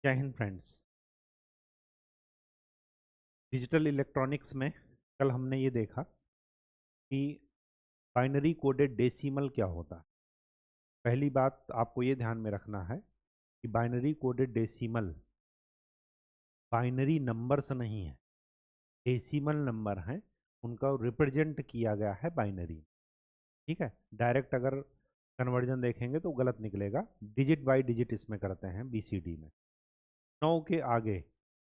जय Hind friends. Digital electronics में कल हमने ये देखा कि बाइनरी कोडेड डेसिमल क्या होता है। पहली बात आपको ये ध्यान में रखना है कि binary coded decimal binary numbers नहीं है, डेसिमल नंबर हैं, उनका रिप्रेजेंट किया गया है बाइनरी। ठीक है, डायरेक्ट अगर कन्वर्जन देखेंगे तो गलत निकलेगा। डिजिट बाय डिजिट इसमें करते हैं बीसीडी में। 9 के आगे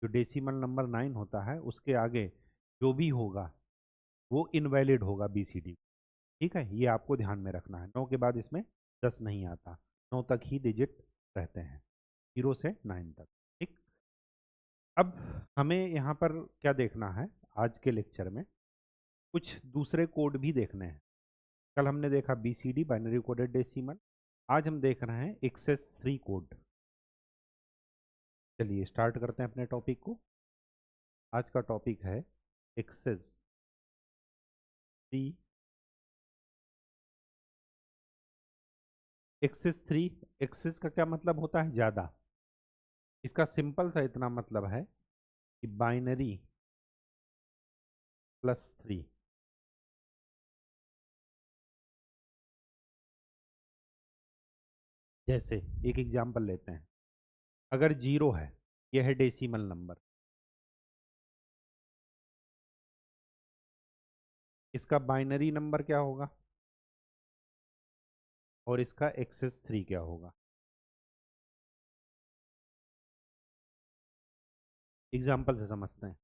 जो डेसिमल नंबर 9 होता है उसके आगे जो भी होगा वो इनवैलिड होगा बीसीडी। ठीक है, ये आपको ध्यान में रखना है। 9 के बाद इसमें 10 नहीं आता, 9 तक ही डिजिट रहते हैं, 0 से 9 तक। ठीक, अब हमें यहाँ पर क्या देखना है, आज के लेक्चर में कुछ दूसरे कोड भी देखने हैं। कल हमने देखा बीसीडी बाइनरी कोडेड डेसिमल, आज हम देख रहे हैं एक्सेस 3 कोड। चलिए स्टार्ट करते हैं अपने टॉपिक को। आज का टॉपिक है एक्सेस 3। एक्सेस 3, एक्सेस का क्या मतलब होता है? ज़्यादा। इसका सिंपल सा इतना मतलब है कि बाइनरी +3। जैसे एक एग्जांपल लेते हैं, अगर 0 है, यह है डेसिमल नंबर, इसका बाइनरी नंबर क्या होगा और इसका एक्सेस 3 क्या होगा? एग्जाम्पल से समझते हैं।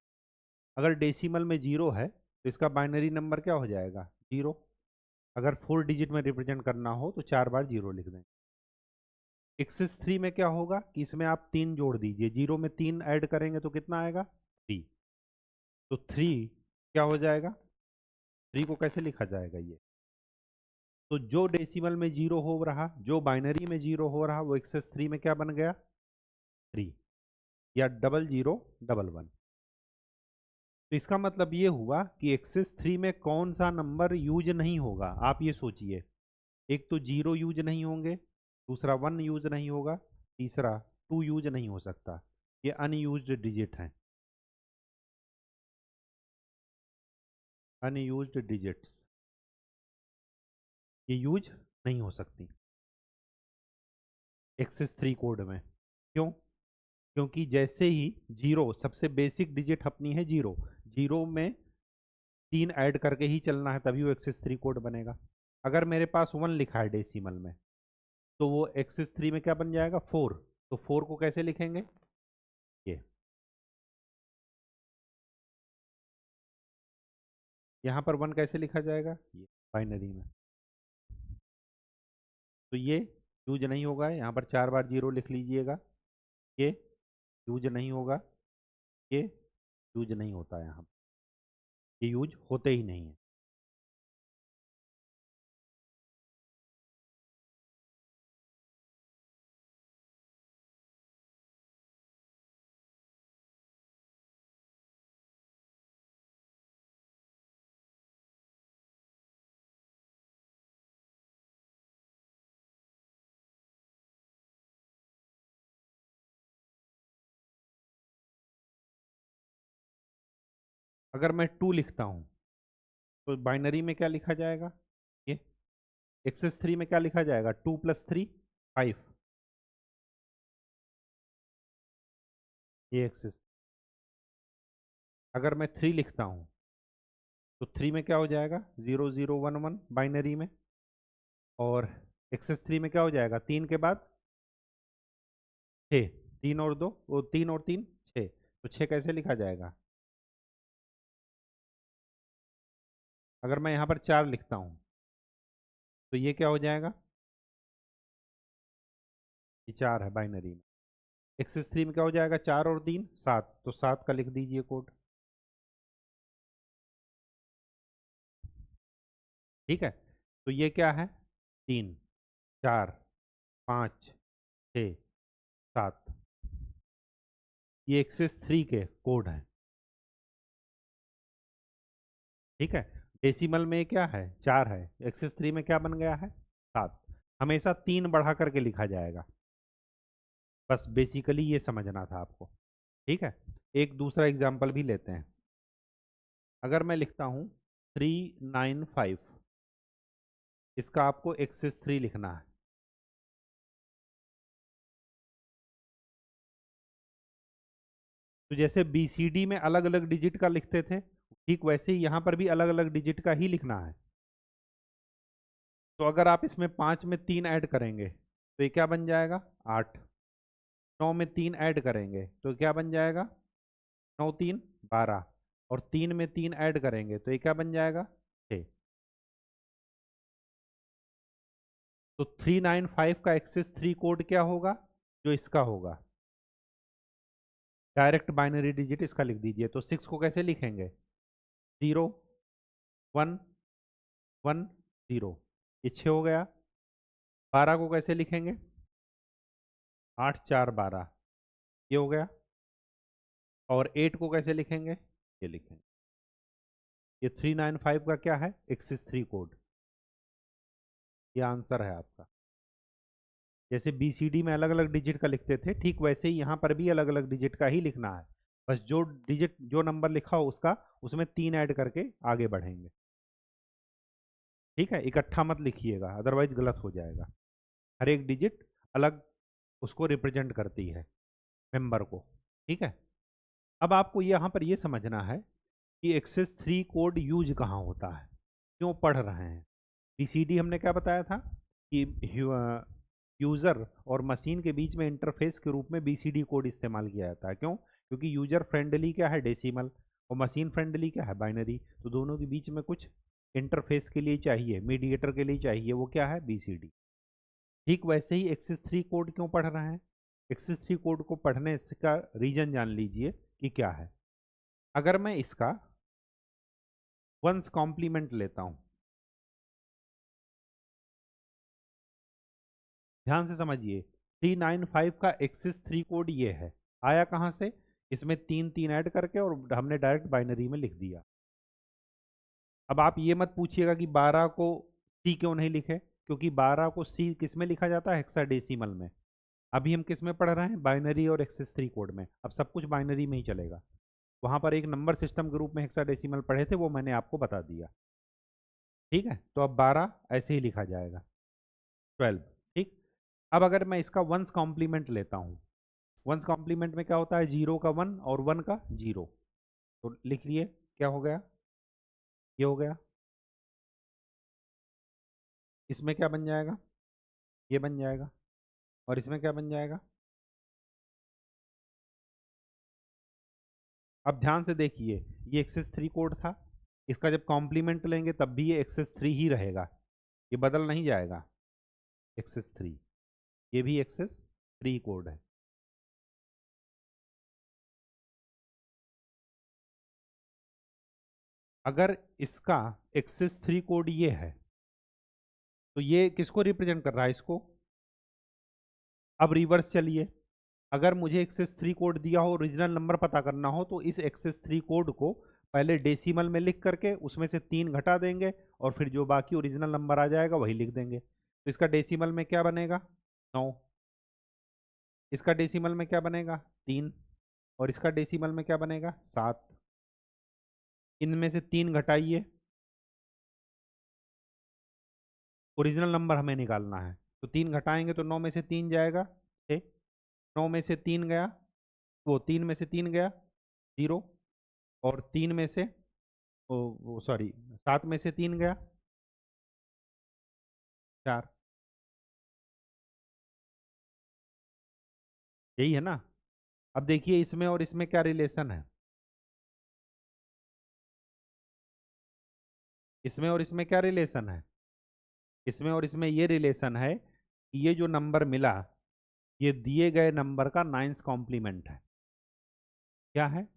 अगर डेसिमल में 0 है तो इसका बाइनरी नंबर क्या हो जाएगा? 0। अगर 4 डिजिट में रिप्रेजेंट करना हो तो 4 बार 0 लिख दें। एक्सेस 3 में क्या होगा कि इसमें आप 3 जोड़ दीजिए, 0 में 3 ऐड करेंगे तो कितना आएगा? 3। तो 3 क्या हो जाएगा? 3 को कैसे लिखा जाएगा ये? तो जो डेसिमल में 0 हो रहा, जो बाइनरी में 0 हो रहा, वो एक्सेस 3 में क्या बन गया? 3 या 0011। तो इसका मतलब ये हुआ कि एक्सेस 3 में कौन सा नंबर यूज नहीं होगा, आप ये सोचिए। एक तो 0 यूज नहीं होंगे, दूसरा 1 यूज नहीं होगा, तीसरा 2 यूज नहीं हो सकता। ये अनयूज्ड डिजिट हैं, अनयूज्ड डिजिट्स, ये यूज नहीं हो सकती एक्सेस 3 कोड में। क्यों? क्योंकि जैसे ही 0, सबसे बेसिक डिजिट अपनी है 0, 0 में 3 ऐड करके ही चलना है, तभी वो एक्सेस 3 कोड बनेगा। अगर मेरे पास 1 लिखा है डेसिमल में तो वो एक्सेस 3 में क्या बन जाएगा? 4। तो 4 को कैसे लिखेंगे? ये यहाँ पर 1 कैसे लिखा जाएगा? ये बाइनरी में। तो ये यूज नहीं होगा, यहाँ पर 4 बार 0 लिख लीजिएगा। ये यूज नहीं होगा, ये यूज नहीं होता, यहाँ ये यूज होते ही नहीं है। अगर मैं 2 लिखता हूँ तो बाइनरी में क्या लिखा जाएगा? ये एक्सेस 3 में क्या लिखा जाएगा? 2 + 3 5, ये एक्सेस। अगर मैं 3 लिखता हूँ तो 3 में क्या हो जाएगा? 0011 बाइनरी में। और एक्सेस 3 में क्या हो जाएगा? 3 के बाद 6, 3 और 2, वो 3 और 3 6, तो 6 कैसे लिखा जाएगा? अगर मैं यहाँ पर 4 लिखता हूँ तो ये क्या हो जाएगा? ये 4 है बाइनरी में। एक्सेस 3 में क्या हो जाएगा? 4 और 3 7, तो 7 का लिख दीजिए कोड। ठीक है, तो ये क्या है? 3 4 5 6 7, ये एक्सेस 3 के कोड हैं। ठीक है, डेसिमल में क्या है? 4 है, एक्सेस 3 में क्या बन गया है? 7। हमेशा 3 बढ़ा करके लिखा जाएगा। बस बेसिकली ये समझना था आपको। ठीक है, एक दूसरा एग्जाम्पल भी लेते हैं। अगर मैं लिखता हूँ 395, इसका आपको एक्सेस 3 लिखना है। तो जैसे BCD में अलग अलग डिजिट का लिखते थे, ठीक वैसे ही यहाँ पर भी अलग अलग डिजिट का ही लिखना है। तो अगर आप इसमें 5 में 3 ऐड करेंगे तो ये क्या बन जाएगा, 8। 9 में 3 ऐड करेंगे तो क्या बन जाएगा, 9 3 12। और 3 में 3 ऐड करेंगे तो ये क्या बन जाएगा, 6। तो 395 का एक्सेस 3 कोड क्या होगा, जो इसका होगा, डायरेक्ट बाइनरी डिजिट इसका लिख दीजिए। तो 6 को कैसे लिखेंगे, 0 1 1 0, ये 6 हो गया। 12 को कैसे लिखेंगे, 8 4 12, ये हो गया। और 8 को कैसे लिखेंगे, ये लिखेंगे। ये 395 का क्या है, एक्सेस 3 कोड। ये आंसर है आपका। जैसे BCD में अलग अलग डिजिट का लिखते थे, ठीक वैसे ही यहाँ पर भी अलग अलग डिजिट का ही लिखना है। बस जो डिजिट, जो नंबर लिखा हो उसका, उसमें 3 ऐड करके आगे बढ़ेंगे। ठीक है, इकट्ठा मत लिखिएगा, अदरवाइज गलत हो जाएगा। हर एक डिजिट अलग उसको रिप्रेजेंट करती है, मेंबर को। ठीक है, अब आपको यहाँ पर ये समझना है कि एक्सेस 3 कोड यूज कहाँ होता है, क्यों पढ़ रहे हैं। BCD हमने क्या बताया था कि यूज़र और मशीन के बीच में इंटरफेस के रूप में BCD कोड इस्तेमाल किया जाता है। क्यों, क्योंकि यूजर फ्रेंडली क्या है, डेसिमल, और मशीन फ्रेंडली क्या है, बाइनरी। तो दोनों के बीच में कुछ इंटरफेस के लिए चाहिए, मीडिएटर के लिए चाहिए, वो क्या है, BCD। ठीक वैसे ही एक्सेस 3 कोड क्यों पढ़ रहे हैं, एक्सेस 3 कोड को पढ़ने का रीजन जान लीजिए कि क्या है। अगर मैं इसका वंस कॉम्प्लीमेंट लेता हूं, ध्यान से समझिए, 395 का एक्सेस 3 कोड ये है, आया कहां से, इसमें 3 3 ऐड करके और हमने डायरेक्ट बाइनरी में लिख दिया। अब आप ये मत पूछिएगा कि 12 को C क्यों नहीं लिखे, क्योंकि 12 को C किस में लिखा जाता है, हेक्साडेसिमल में। अभी हम किस में पढ़ रहे हैं, बाइनरी और एक्सेस 3 कोड में। अब सब कुछ बाइनरी में ही चलेगा। वहां पर एक नंबर सिस्टम के रूप में हेक्साडेसिमल पढ़े थे, वो मैंने आपको बता दिया। ठीक है, तो अब 12 ऐसे ही लिखा जाएगा, 12। ठीक, अब अगर मैं इसका वंस कॉम्प्लीमेंट लेता हूँ, वंस कॉम्प्लीमेंट में क्या होता है, 0 का 1 और 1 का 0। तो लिख लिए, क्या हो गया, ये हो गया। इसमें क्या बन जाएगा, ये बन जाएगा। और इसमें क्या बन जाएगा। अब ध्यान से देखिए, ये एक्सेस 3 कोड था, इसका जब कॉम्प्लीमेंट लेंगे तब भी ये एक्सेस 3 ही रहेगा, ये बदल नहीं जाएगा। एक्सेस 3, ये भी एक्सेस 3 कोड है। अगर इसका एक्सेस 3 कोड ये है, तो ये किसको रिप्रेजेंट कर रहा है, इसको। अब रिवर्स चलिए, अगर मुझे एक्सेस 3 कोड दिया हो, ओरिजिनल नंबर पता करना हो, तो इस एक्सेस 3 कोड को पहले डेसिमल में लिख करके उसमें से 3 घटा देंगे, और फिर जो बाकी ओरिजिनल नंबर आ जाएगा वही लिख देंगे। तो इसका डेसिमल में क्या बनेगा, 9। इसका डेसिमल में क्या बनेगा, 3। और इसका डेसिमल में क्या बनेगा, 7। इनमें से 3 घटाइए, ओरिजिनल नंबर हमें निकालना है। तो 3 घटाएंगे तो 9 में से 3 जाएगा, 6। 9 में से 3 गया, वो 3 में से 3 गया, 0। और 3 में से, वो सॉरी, 7 में से 3 गया, 4। यही है ना। अब देखिए इसमें और इसमें क्या रिलेशन है, इसमें और इसमें क्या रिलेशन है, इसमें और इसमें ये रिलेशन है कि ये जो नंबर मिला, ये दिए गए नंबर का 9th कॉम्प्लीमेंट है। क्या है,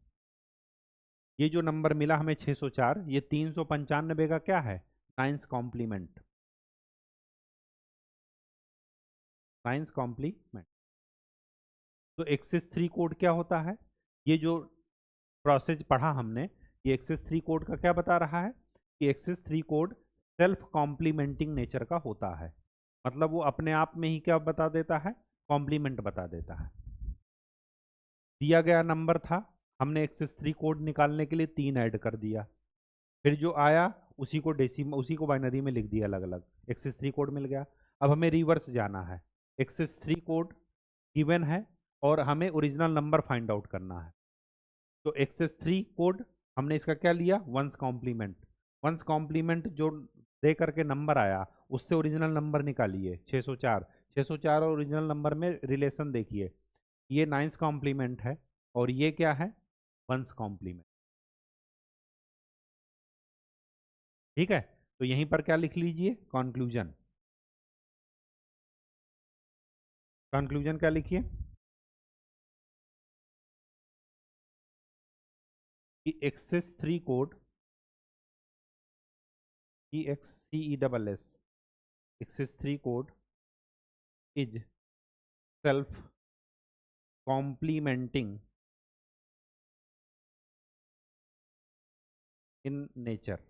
ये जो नंबर मिला हमें 604, ये 395 का क्या है, 9th कॉम्प्लीमेंट। 9th complement. तो एक्सेस 3 कोड क्या होता है, ये जो प्रोसेस पढ़ा हमने, ये एक्सेस 3 कोड का क्या बता रहा है कि excess 3 code self complementing nature का होता है। मतलब वो अपने आप में ही क्या बता देता है, कॉम्प्लीमेंट बता देता है। दिया गया नंबर था, हमने एक्सेस 3 कोड निकालने के लिए 3 ऐड कर दिया, फिर जो आया उसी को बाइनरी में लिख दिया अलग अलग, एक्सेस 3 कोड मिल गया। अब हमें रिवर्स जाना है, एक्सेस 3 कोड गिवन है और हमें ओरिजिनल नंबर फाइंड आउट करना है। तो एक्सेस 3 कोड हमने इसका क्या लिया, वंस कॉम्प्लीमेंट। वंस कॉम्प्लीमेंट जो दे करके नंबर आया उससे ओरिजिनल नंबर निकालिए 604। 604 और ओरिजिनल नंबर में रिलेशन देखिए, ये नाइन्स कॉम्प्लीमेंट है और ये क्या है, वंस कॉम्प्लीमेंट। ठीक है, तो यहीं पर क्या लिख लीजिए, कंक्लूजन। कंक्लूजन क्या लिखिए कि excess 3 code, EXCESS, excess 3 code is self complementing in nature.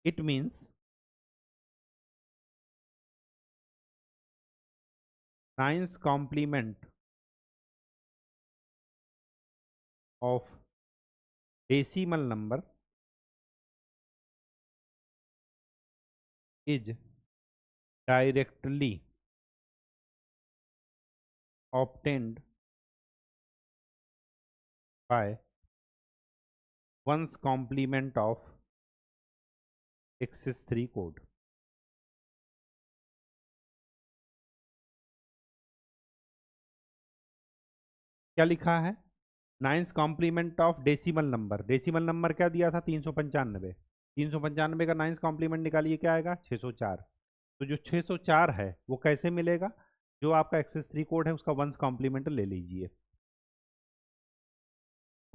It means nines complement of decimal number is directly obtained by one's complement of excess 3 code. क्या लिखा है, nines complement of decimal number. Decimal number क्या दिया था, 395। 395 का nines complement निकालिए, क्या आएगा, 604। तो जो 604 है वो कैसे मिलेगा, जो आपका एक्सेस 3 कोड है उसका वंस कॉम्प्लीमेंट ले लीजिए।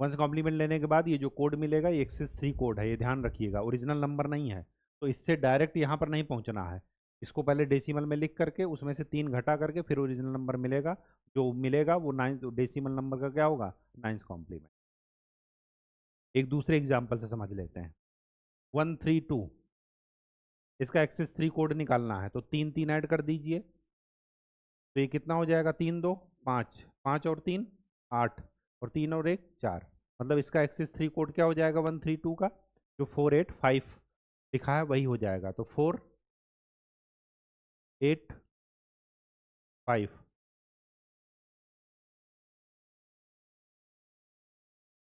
वंस कॉम्प्लीमेंट लेने के बाद ये जो कोड मिलेगा ये एक्सेस 3 कोड है, ये ध्यान रखिएगा, ओरिजिनल नंबर नहीं है। तो इससे डायरेक्ट यहाँ पर नहीं पहुँचना है, इसको पहले डेसिमल में लिख करके उसमें से 3 घटा करके फिर ओरिजिनल नंबर मिलेगा, जो मिलेगा वो नाइन डेसिमल नंबर का क्या होगा, नाइन्स कॉम्प्लीमेंट। एक दूसरे एग्जाम्पल से समझ लेते हैं, 132, इसका एक्सेस 3 कोड निकालना है तो 3 3 ऐड कर दीजिए, तो ये कितना हो जाएगा, 3 2 5, 5 और 3 8, और 3 और 1 4, मतलब इसका एक्सेस 3 कोड क्या हो जाएगा 132 का, जो 485 लिखा है वही हो जाएगा, तो 485।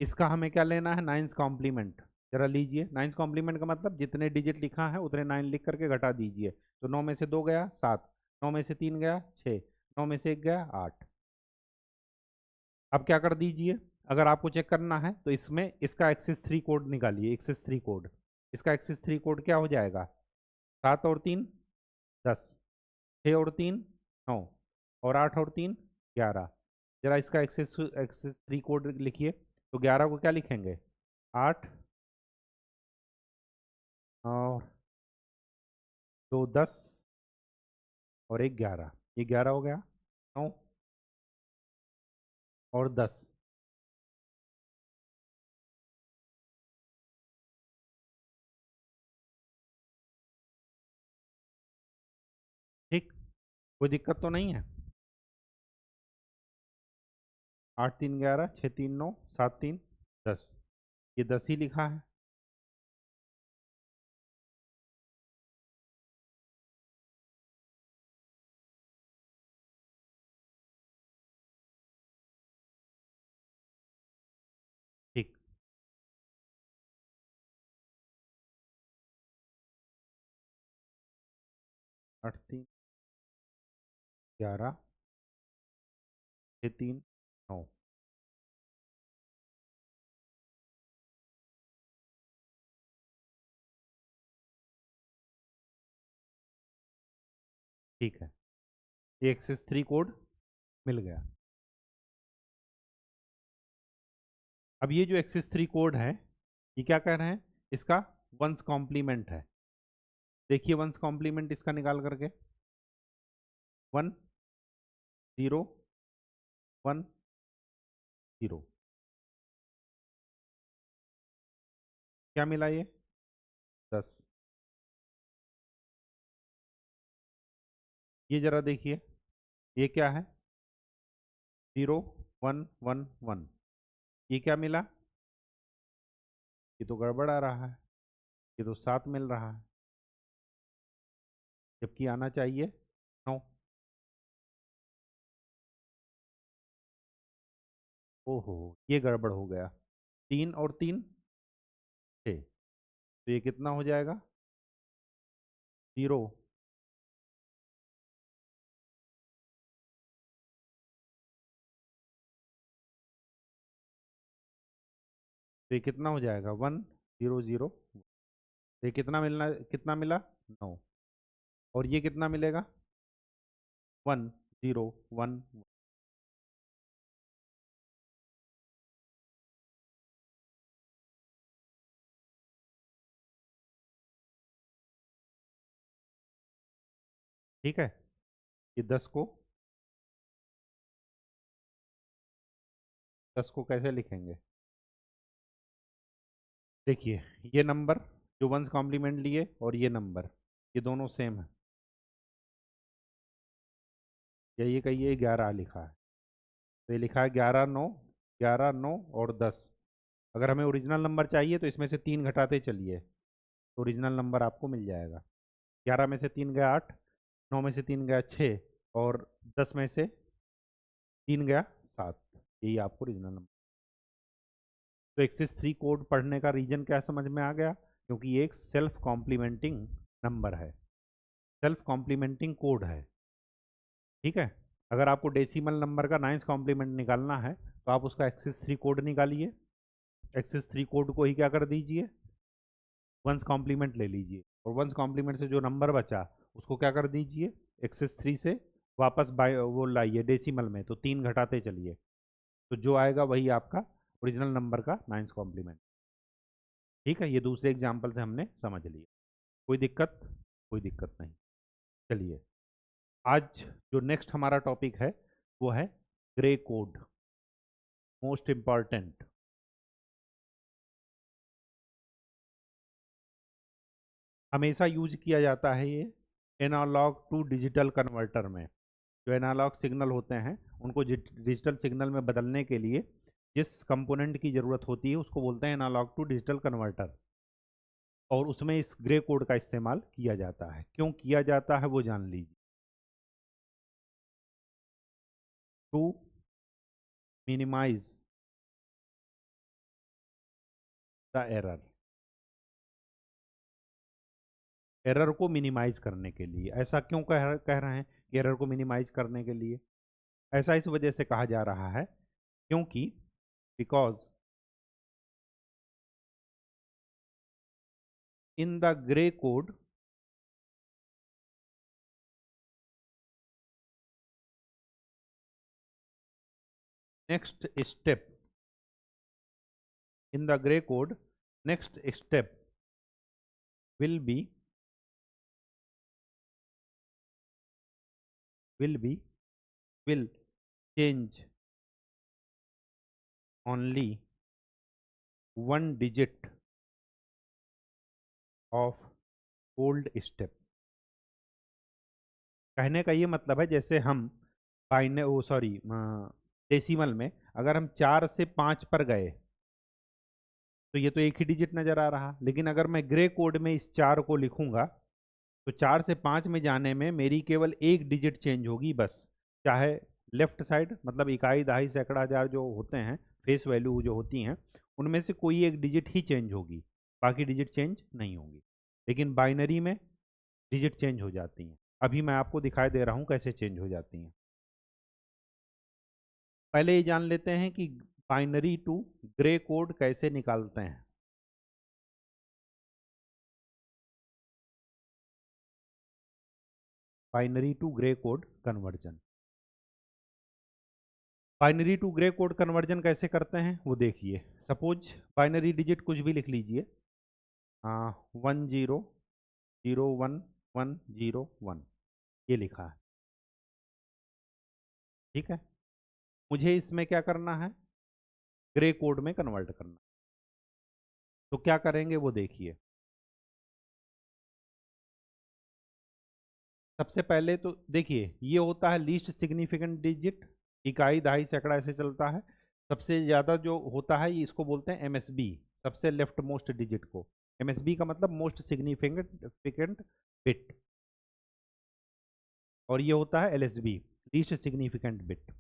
इसका हमें क्या लेना है, नाइन्स कॉम्प्लीमेंट। जरा लीजिए, नाइन्स कॉम्प्लीमेंट का मतलब जितने डिजिट लिखा है उतने 9 लिख करके घटा दीजिए, तो 9 में से 2 गया 7, 9 में से 3 गया 6, 9 में से 1 गया 8। अब क्या कर दीजिए, अगर आपको चेक करना है तो इसमें इसका एक्सेस 3 कोड निकालिए, एक्सेस 3 कोड, इसका एक्सेस 3 कोड क्या हो जाएगा, 7 और 3 10, 6 और 3 9, और 8 और 3 11। जरा इसका एक्सेस एक्सेस 3 कोड लिखिए, तो 11 को क्या लिखेंगे, 8 और 2 10 और 1 11, ये 11 हो गया, 9 और 10। ठीक, कोई दिक्कत तो नहीं है, 8 3 11, 6 3 9, 7 3 10, ये 10 ही लिखा है। ठीक, 8 3 11, 6 3 9। ठीक है, ये एक्सेस 3 कोड मिल गया। अब ये जो एक्सेस 3 कोड है ये क्या कह रहे हैं, इसका वंस कॉम्प्लीमेंट है। देखिए वंस कॉम्प्लीमेंट इसका निकाल करके, 1 0 1 0, क्या मिला ये, 10। ये जरा देखिए, ये क्या है, 0 1 1 1, ये क्या मिला? ये तो गड़बड़ आ रहा है, ये तो 7 मिल रहा है, जबकि आना चाहिए 9। ओहो, ये गड़बड़ हो गया। 3 और 3 6, तो ये कितना हो जाएगा? 0। तो ये कितना हो जाएगा? 1 0 0। ये कितना मिला? 9। और ये कितना मिलेगा? 1 0 1। ठीक है, ये 10 को कैसे लिखेंगे? देखिए, ये नंबर जो वंस कॉम्प्लीमेंट लिए और ये नंबर, ये दोनों सेम है, या ये कहिए 11 लिखा है, तो ये लिखा है 11 9, 11 9 और 10। अगर हमें ओरिजिनल नंबर चाहिए तो इसमें से 3 घटाते चलिए, तो ओरिजिनल नंबर आपको मिल जाएगा। 11 में से 3 गया 8, 9 में से 3 गया 6, और 10 में से 3 गया 7। यही आपको ओरिजिनल नंबर। तो एक्सिस 3 कोड पढ़ने का रीजन क्या समझ में आ गया? क्योंकि ये एक सेल्फ कॉम्प्लीमेंटिंग नंबर है, सेल्फ कॉम्प्लीमेंटिंग कोड है। ठीक है, अगर आपको डेसिमल नंबर का 9th कॉम्प्लीमेंट निकालना है तो आप उसका एक्सिस 3 कोड निकालिए, एक्सिस 3 कोड को ही क्या कर दीजिए, वंस कॉम्प्लीमेंट ले लीजिए, और वंस कॉम्प्लीमेंट से जो नंबर बचा उसको क्या कर दीजिए, एक्सिस 3 से वापस बाय वो लाइए डेसिमल में, तो 3 घटाते चलिए, तो जो आएगा वही आपका ओरिजिनल नंबर का 9th कॉम्प्लीमेंट। ठीक है, ये दूसरे एग्जाम्पल से हमने समझ लिया। कोई दिक्कत? कोई दिक्कत नहीं। चलिए, आज जो नेक्स्ट हमारा टॉपिक है वो है ग्रे कोड, मोस्ट इम्पॉर्टेंट। हमेशा यूज किया जाता है ये एनालॉग टू डिजिटल कन्वर्टर में। जो एनालॉग सिग्नल होते हैं उनको डिजिटल सिग्नल में बदलने के लिए जिस कंपोनेंट की ज़रूरत होती है उसको बोलते हैं एनालॉग टू डिजिटल कन्वर्टर, और उसमें इस ग्रे कोड का इस्तेमाल किया जाता है। क्यों किया जाता है वो जान लीजिए। To minimise the error, error को मिनिमाइज करने के लिए। ऐसा क्यों कह रहे हैं कि एरर को मिनिमाइज करने के लिए? ऐसा इस वजह से कहा जा रहा है क्योंकि because in the grey code next step, in the gray code next step will be will be will change only one digit of old step। कहने का ये मतलब है जैसे हम बाइने ओ सॉरी डेसिमल में अगर हम 4 से 5 पर गए तो ये तो एक ही डिजिट नजर आ रहा, लेकिन अगर मैं ग्रे कोड में इस 4 को लिखूंगा तो 4 से 5 में जाने में मेरी केवल एक डिजिट चेंज होगी बस। चाहे लेफ्ट साइड मतलब इकाई दहाई सैकड़ा हजार जो होते हैं फेस वैल्यू जो होती हैं उनमें से कोई एक डिजिट ही चेंज होगी, बाकी डिजिट चेंज नहीं होगी। लेकिन बाइनरी में डिजिट चेंज हो जाती हैं। अभी मैं आपको दिखाई दे रहा हूँ कैसे चेंज हो जाती हैं। पहले ये जान लेते हैं कि बाइनरी टू ग्रे कोड कैसे निकालते हैं। Binary to gray code conversion, binary to gray code conversion कैसे करते हैं वो देखिए। सपोज बाइनरी डिजिट कुछ भी लिख लीजिए, 10 0 1 1 0 1, ये लिखा है। ठीक है, मुझे इसमें क्या करना है, ग्रे कोड में कन्वर्ट करना। तो क्या करेंगे वो देखिए। सबसे पहले तो देखिए ये होता है लीस्ट सिग्निफिकेंट डिजिट, इकाई, दहाई, सैकड़ा ऐसे चलता है। सबसे ज़्यादा जो होता है ये इसको बोलते हैं एमएसबी, सबसे लेफ्ट मोस्ट डिजिट को। एमएसबी का मतलब मोस्ट सिग्निफिकेंट बिट, और ये होता है एलएसबी, लीस्ट सिग्निफिकेंट बिट।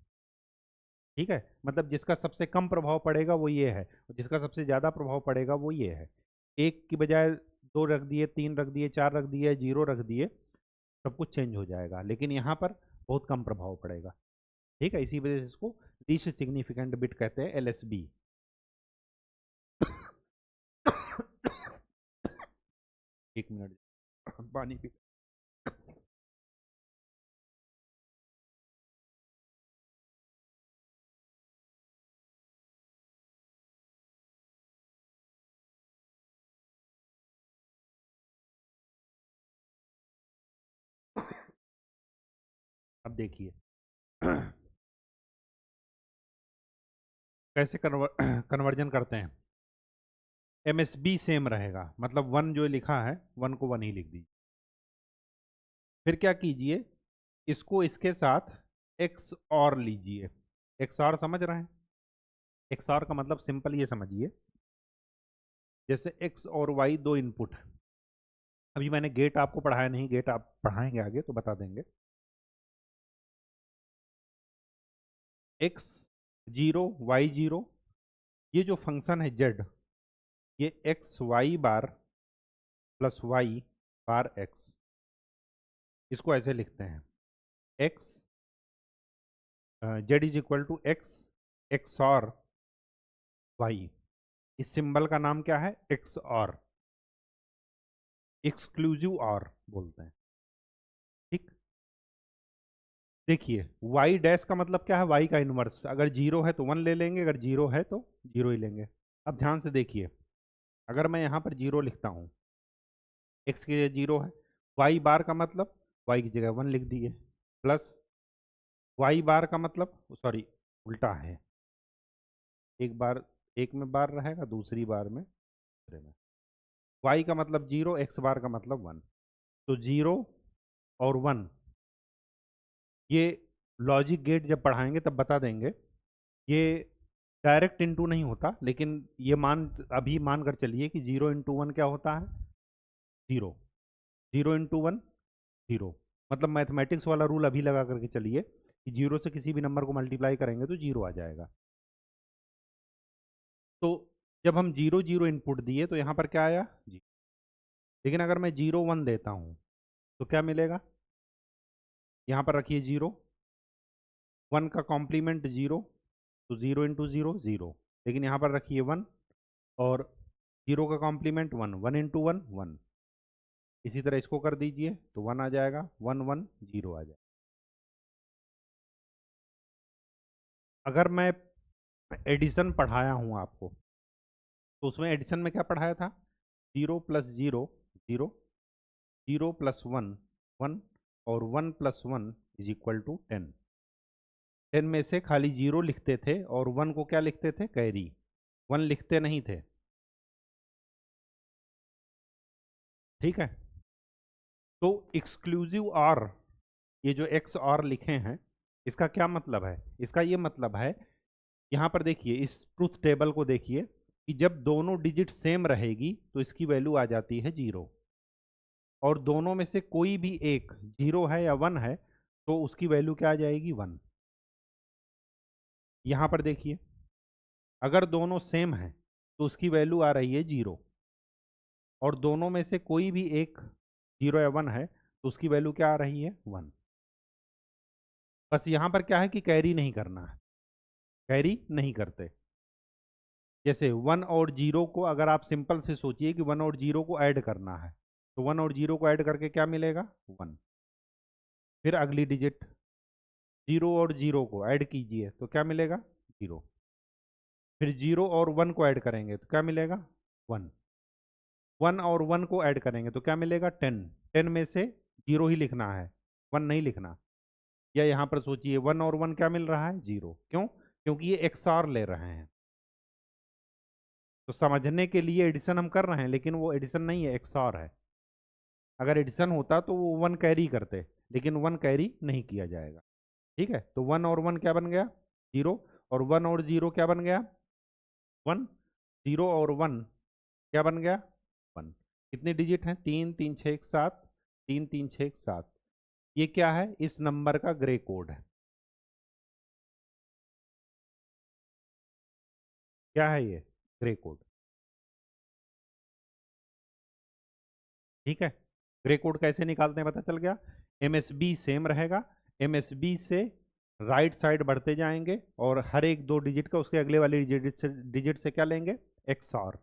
ठीक है, मतलब जिसका सबसे कम प्रभाव पड़ेगा वो ये है, और जिसका सबसे ज़्यादा प्रभाव पड़ेगा वो ये है। एक की बजाय दो रख दिए, तीन रख दिए, चार रख दिए, जीरो रख दिए, सब कुछ चेंज हो जाएगा, लेकिन यहाँ पर बहुत कम प्रभाव पड़ेगा। ठीक है, इसी वजह से इसको लीस्ट सिग्निफिकेंट बिट कहते हैं, एलएसबी। एक मिनट, पानी पी। अब देखिए कैसे कन्वर्जन करते हैं। एमएसबी सेम रहेगा, मतलब वन जो लिखा है वन को वन ही लिख दीजिए। फिर क्या कीजिए, इसको इसके साथ एक्स और लीजिए। एक्स और समझ रहे हैं? एक्स और का मतलब सिंपल ये समझिए, जैसे एक्स और वाई दो इनपुट। अभी मैंने गेट आपको पढ़ाया नहीं, गेट आप पढ़ाएंगे आगे तो बता देंगे। एक्स जीरो वाई जीरो, ये जो फंक्शन है जेड, ये X Y bar plus Y bar X, इसको ऐसे लिखते हैं, X Z is equal to X X और वाई। इस सिंबल का नाम क्या है? एक्स और, एक्सक्लूसिव और बोलते हैं। ठीक, देखिए वाई डैश का मतलब क्या है? वाई का इनवर्स। अगर जीरो है तो वन ले लेंगे, अगर जीरो है तो जीरो ही लेंगे। अब ध्यान से देखिए, अगर मैं यहाँ पर जीरो लिखता हूँ, एक्स की जगह जीरो है, वाई बार का मतलब वाई की जगह वन लिख दिए, प्लस वाई बार का मतलब, सॉरी उल्टा है, एक बार एक में बार रहेगा, दूसरी बार में दूसरे में। वाई का मतलब जीरो, एक्स बार का मतलब वन। तो जीरो और वन, ये लॉजिक गेट जब पढ़ाएंगे तब बता देंगे। ये डायरेक्ट इंटू नहीं होता, लेकिन ये अभी मान कर चलिए कि जीरो इंटू वन क्या होता है? Zero. Zero into one zero, मतलब मैथमेटिक्स वाला रूल अभी लगा करके चलिए कि जीरो से किसी भी नंबर को मल्टीप्लाई करेंगे तो जीरो आ जाएगा। तो जब हम जीरो जीरो इनपुट दिए तो यहाँ पर क्या आया? जी। लेकिन अगर मैं जीरो वन देता हूँ तो क्या मिलेगा? यहाँ पर रखिए जीरो, वन का कॉम्प्लीमेंट जीरो, तो जीरो इंटू जीरो जीरो। लेकिन यहाँ पर रखिए वन, और जीरो का complement one, one into one one. इसी तरह इसको कर दीजिए तो वन आ जाएगा, वन वन जीरो आ जाएगा। अगर मैं एडिशन पढ़ाया हूँ आपको, तो उसमें एडिशन में क्या पढ़ाया था? Zero plus zero zero, zero plus one one, और one plus one is equal to ten. Ten में से खाली जीरो लिखते थे और वन को क्या लिखते थे? कैरी। वन लिखते नहीं थे। ठीक है, तो एक्सक्लूसिव और, ये जो एक्स और लिखे हैं, इसका क्या मतलब है? इसका ये मतलब है, यहाँ पर देखिए इस ट्रूथ टेबल को देखिए, कि जब दोनों डिजिट सेम रहेगी तो इसकी वैल्यू आ जाती है जीरो, और दोनों में से कोई भी एक जीरो है या वन है तो उसकी वैल्यू क्या आ जाएगी? वन। यहाँ पर देखिए, अगर दोनों सेम है तो उसकी वैल्यू आ रही है जीरो, और दोनों में से कोई भी एक जीरो या वन है तो उसकी वैल्यू क्या आ रही है? वन। बस यहाँ पर क्या है कि कैरी नहीं करना है, कैरी नहीं करते। जैसे वन और जीरो को अगर आप सिंपल से सोचिए कि वन और जीरो को ऐड करना है, तो वन और जीरो को ऐड करके क्या मिलेगा? वन। फिर अगली डिजिट जीरो और जीरो को ऐड कीजिए तो क्या मिलेगा? जीरो। फिर जीरो और वन को ऐड करेंगे तो क्या मिलेगा? वन। वन और वन को ऐड करेंगे तो क्या मिलेगा? टेन। टेन में से जीरो ही लिखना है, वन नहीं लिखना। या यहाँ पर सोचिए वन और वन क्या मिल रहा है? जीरो। क्यों? क्योंकि ये एक्सआर ले रहे हैं। तो समझने के लिए एडिशन हम कर रहे हैं, लेकिन वो एडिशन नहीं है, एक्सआर है। अगर एडिशन होता तो वो वन कैरी करते, लेकिन वन कैरी नहीं किया जाएगा। ठीक है, तो 1 और 1 क्या बन गया? 0। और 1 और 0 क्या बन गया? 1। 0 और 1 क्या बन गया? 1। कितने डिजिट हैं? 3 3 6 1 7, 3 3 6 1 7। ये क्या है? इस नंबर का ग्रे कोड है। क्या है ये? Grey code. ठीक है, ग्रे कोड कैसे निकालते हैं पता चल गया। एमएसबी सेम रहेगा, एमएसबी से राइट साइड बढ़ते जाएंगे और हर एक 2 डिजिट का उसके अगले वाले डिजिट से क्या लेंगे? एक्सऑर।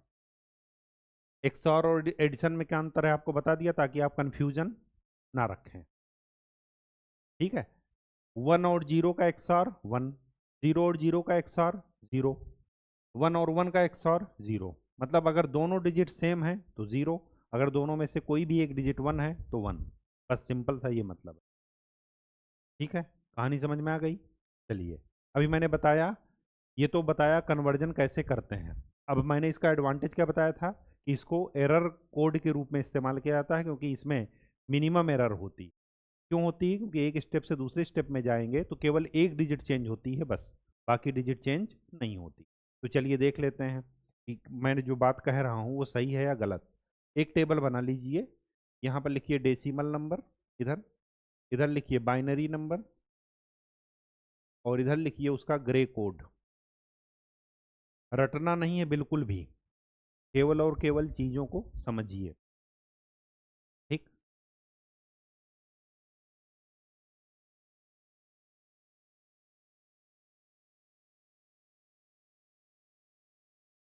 एक्सऑर और एडिशन में क्या अंतर है आपको बता दिया ताकि आप कंफ्यूजन ना रखें। ठीक है, 1 और 0 का एक्सऑर 1, 0 और 0 का एक्सऑर 0, 1 और 1 का एक्सऑर 0। मतलब अगर दोनों डिजिट सेम है तो 0, अगर दोनों में से कोई भी एक डिजिट 1 है तो 1। बस सिंपल सा ये मतलब है। ठीक है, कहानी समझ में आ गई? चलिए, अभी मैंने बताया, ये तो बताया कन्वर्जन कैसे करते हैं। अब मैंने इसका एडवांटेज क्या बताया था कि इसको एरर कोड के रूप में इस्तेमाल किया जाता है क्योंकि इसमें मिनिमम एरर होती। क्यों होती है? क्योंकि एक स्टेप से दूसरे स्टेप में जाएंगे तो केवल एक डिजिट चेंज होती है बस, बाकी डिजिट चेंज नहीं होती। तो चलिए देख लेते हैं कि मैंने जो बात कह रहा हूँ वो सही है या गलत। एक टेबल बना लीजिए, यहाँ पर लिखिए डेसिमल नंबर, इधर इधर लिखिए बाइनरी नंबर, और इधर लिखिए उसका ग्रे कोड। रटना नहीं है बिल्कुल भी, केवल और केवल चीजों को समझिए। ठीक,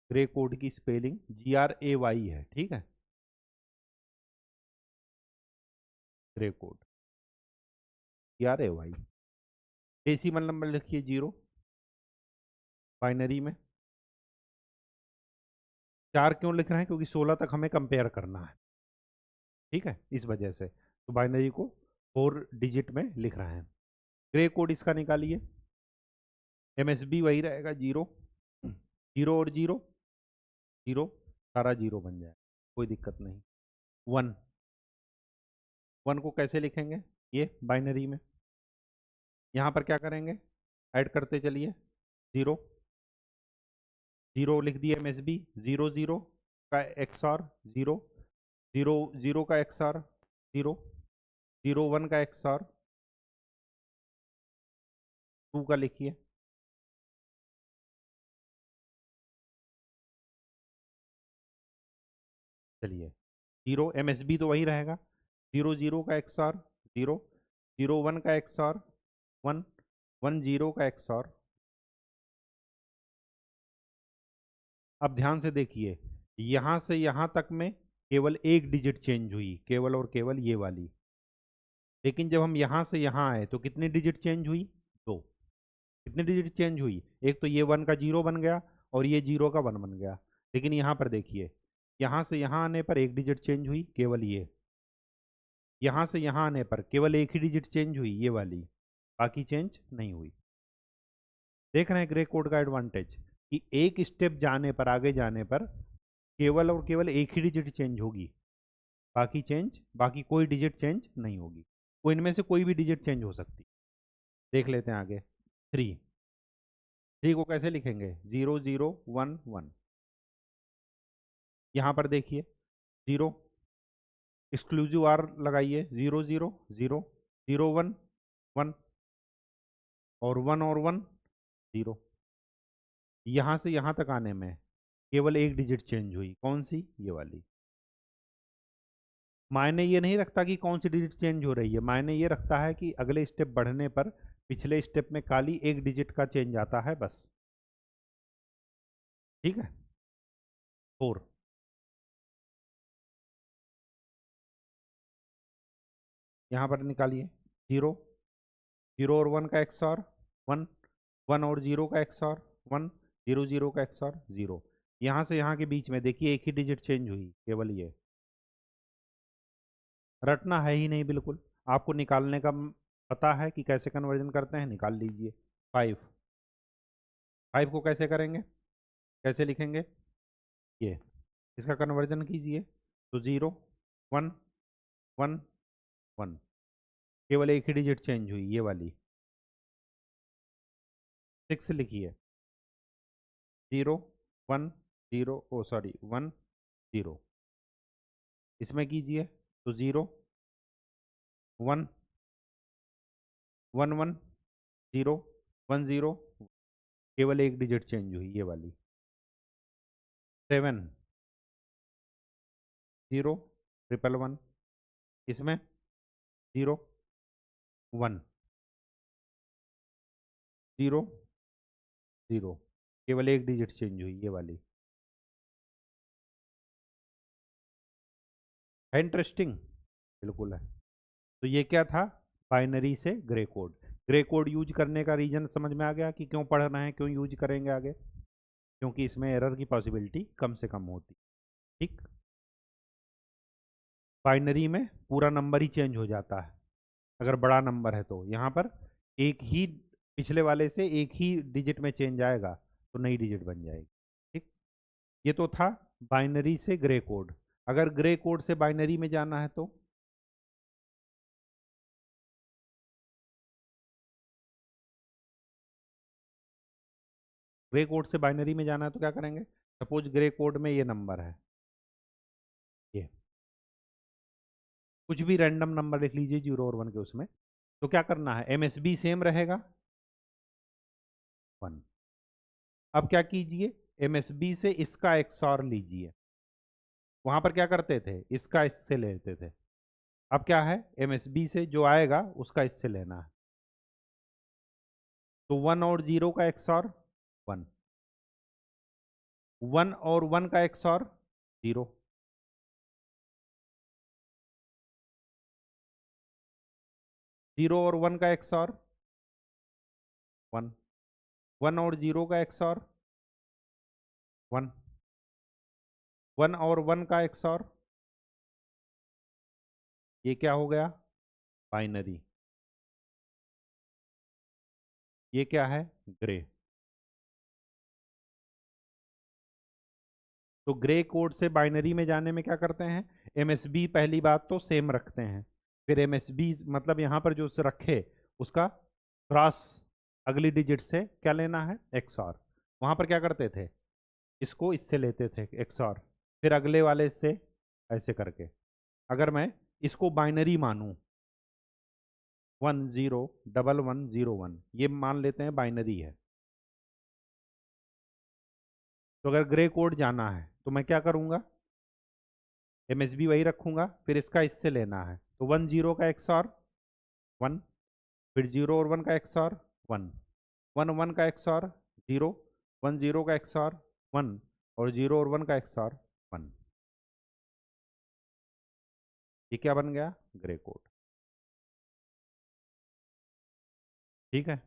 ग्रे कोड की स्पेलिंग GRAY है। ठीक है, grey code GRAY। Decimal number लिखिए 0, बाइनरी में 4 क्यों लिख रहे हैं? क्योंकि 16 तक हमें कंपेयर करना है। ठीक है, इस वजह से तो बाइनरी को 4 डिजिट में लिख रहे हैं। ग्रे कोड इसका निकालिए, एमएसबी वही रहेगा 0, 0 और 0 0, सारा 0 बन जाए, कोई दिक्कत नहीं। 1, 1 को कैसे लिखेंगे? ये बाइनरी में यहाँ पर क्या करेंगे? ऐड करते चलिए, 0 0 लिख दिए एमएसबी, 0 0 का एक्सआर 0, 0 0 का एक्सआर 0, 0 1 का एक्सआर 2 का लिखिए। चलिए, 0 एमएसबी तो वही रहेगा, 0 0 का एक्सआर 0, 0 1 का एक्सआर 1, 1 0 का एक्सआर। अब ध्यान से देखिए, यहाँ से यहाँ तक में केवल एक डिजिट चेंज हुई, केवल और केवल ये वाली। लेकिन जब हम यहाँ से यहाँ आए तो कितनी डिजिट चेंज हुई? 2। कितनी डिजिट चेंज हुई? एक तो ये 1 का 0 बन गया और ये 0 का 1 बन गया। लेकिन यहाँ पर देखिए, यहाँ से यहाँ आने पर एक डिजिट चेंज हुई, केवल ये। यहाँ से यहाँ आने पर केवल एक ही डिजिट चेंज हुई, ये वाली, बाकी चेंज नहीं हुई। देख रहे हैं ग्रे कोड का एडवांटेज कि एक स्टेप जाने पर, आगे जाने पर केवल और केवल एक ही डिजिट चेंज होगी, बाकी कोई डिजिट चेंज नहीं होगी। वो इनमें से कोई भी डिजिट चेंज हो सकती। देख लेते हैं आगे। 3, 3 को कैसे लिखेंगे? 0 0 1 1। यहाँ पर देखिए, 0 एक्सक्लूसिव आर लगाइए, 0 0 0, 0 1 1, और 1 0। यहाँ से यहाँ तक आने में केवल एक डिजिट चेंज हुई, कौन सी? ये वाली। मायने ये नहीं रखता कि कौन सी डिजिट चेंज हो रही है, मायने ये रखता है कि अगले स्टेप बढ़ने पर पिछले स्टेप में खाली एक डिजिट का चेंज आता है बस। ठीक है, 4, यहाँ पर निकालिए, 0 0 और 1 का एक्सआर 1, 1 और 0 का एक्सआर 1, 0 0 का एक्सआर 0। यहाँ से यहाँ के बीच में देखिए एक ही डिजिट चेंज हुई, केवल ये। रटना है ही नहीं बिल्कुल, आपको निकालने का पता है कि कैसे कन्वर्जन करते हैं, निकाल लीजिए। 5, 5 को कैसे करेंगे? कैसे लिखेंगे? ये, इसका कन्वर्जन कीजिए तो 0 1 1 1, केवल एक ही डिजिट चेंज हुई, ये वाली। 6 लिखिए, 0 1 0, ओ सॉरी 1 0, इसमें कीजिए तो 0 1 1 1 0 1 0, केवल एक डिजिट चेंज हुई ये वाली। 7 0 ट्रिपल 1, इसमें 0 1 0 0, केवल एक डिजिट चेंज हुई ये वाली। है इंटरेस्टिंग? बिल्कुल है। तो ये क्या था? बाइनरी से grey code. Grey code use करने का रीजन समझ में आ गया कि क्यों पढ़ रहे हैं, क्यों यूज करेंगे आगे? क्योंकि इसमें एरर की पॉसिबिलिटी कम से कम होती। ठीक, बाइनरी में पूरा नंबर ही चेंज हो जाता है अगर बड़ा नंबर है तो। यहाँ पर एक ही, पिछले वाले से एक ही डिजिट में चेंज आएगा तो नई डिजिट बन जाएगी। ठीक, ये तो था बाइनरी से ग्रे कोड। अगर ग्रे कोड से बाइनरी में जाना है तो ग्रे कोड से बाइनरी में जाना है तो क्या करेंगे? सपोज ग्रे कोड में ये नंबर है, ये कुछ भी रैंडम नंबर लिख लीजिए 0 और 1 के उसमें, तो क्या करना है? एमएसबी सेम रहेगा 1। अब क्या कीजिए? एमएसबी से इसका एक्सऑर लीजिए। वहां पर क्या करते थे? इसका इससे लेते थे। अब क्या है? एमएसबी से जो आएगा उसका इससे लेना है। तो 1 और 0 का एक्सऑर 1, 1 और 1 का एक्सऑर 0, 0 और 1 का एक्सऑर 1, 1 और 0 का एक्सऑर 1, 1 और 1 का एक्सऑर, ये क्या हो गया? बाइनरी। ये क्या है? ग्रे। तो ग्रे कोड से बाइनरी में जाने में क्या करते हैं? एमएसबी पहली बात तो सेम रखते हैं, फिर एमएसबी मतलब यहाँ पर जो उसे रखे उसका क्रॉस अगली डिजिट से क्या लेना है? एक्सऑर। वहाँ पर क्या करते थे? इसको इससे लेते थे एक्सऑर, फिर अगले वाले से ऐसे करके। अगर मैं इसको बाइनरी मानूं 1 0 1 1 0 1, ये मान लेते हैं बाइनरी है, तो अगर ग्रे कोड जाना है तो मैं क्या करूँगा? एमएसबी वही रखूँगा, फिर इसका इससे लेना है तो 1 0 का एक्सऑर 1, फिर 0 और 1 का एक्सऑर 1, 1 1 का एक्सऑर 0, 1 0 का एक्सऑर 1 और 0 और 1 का एक्सऑर 1। ये क्या बन गया? Grey code. ठीक है,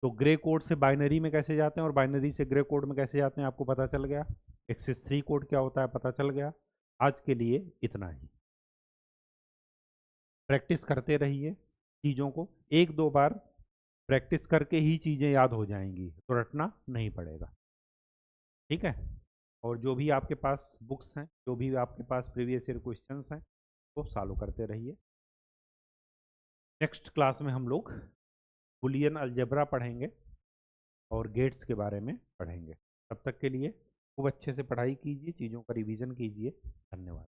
तो ग्रे कोड से बाइनरी में कैसे जाते हैं और बाइनरी से ग्रे कोड में कैसे जाते हैं आपको पता चल गया। एक्सिस 3 कोड क्या होता है पता चल गया। आज के लिए इतना ही। प्रैक्टिस करते रहिए चीज़ों को, एक दो बार प्रैक्टिस करके ही चीज़ें याद हो जाएंगी, तो रटना नहीं पड़ेगा। ठीक है, और जो भी आपके पास बुक्स हैं, जो भी आपके पास प्रीवियस ईयर क्वेश्चंस हैं, वो सॉल्व करते रहिए। नेक्स्ट क्लास में हम लोग बुलियन अलजेब्रा पढ़ेंगे और गेट्स के बारे में पढ़ेंगे। तब तक के लिए खूब अच्छे से पढ़ाई कीजिए, चीज़ों का रिवीजन कीजिए। धन्यवाद।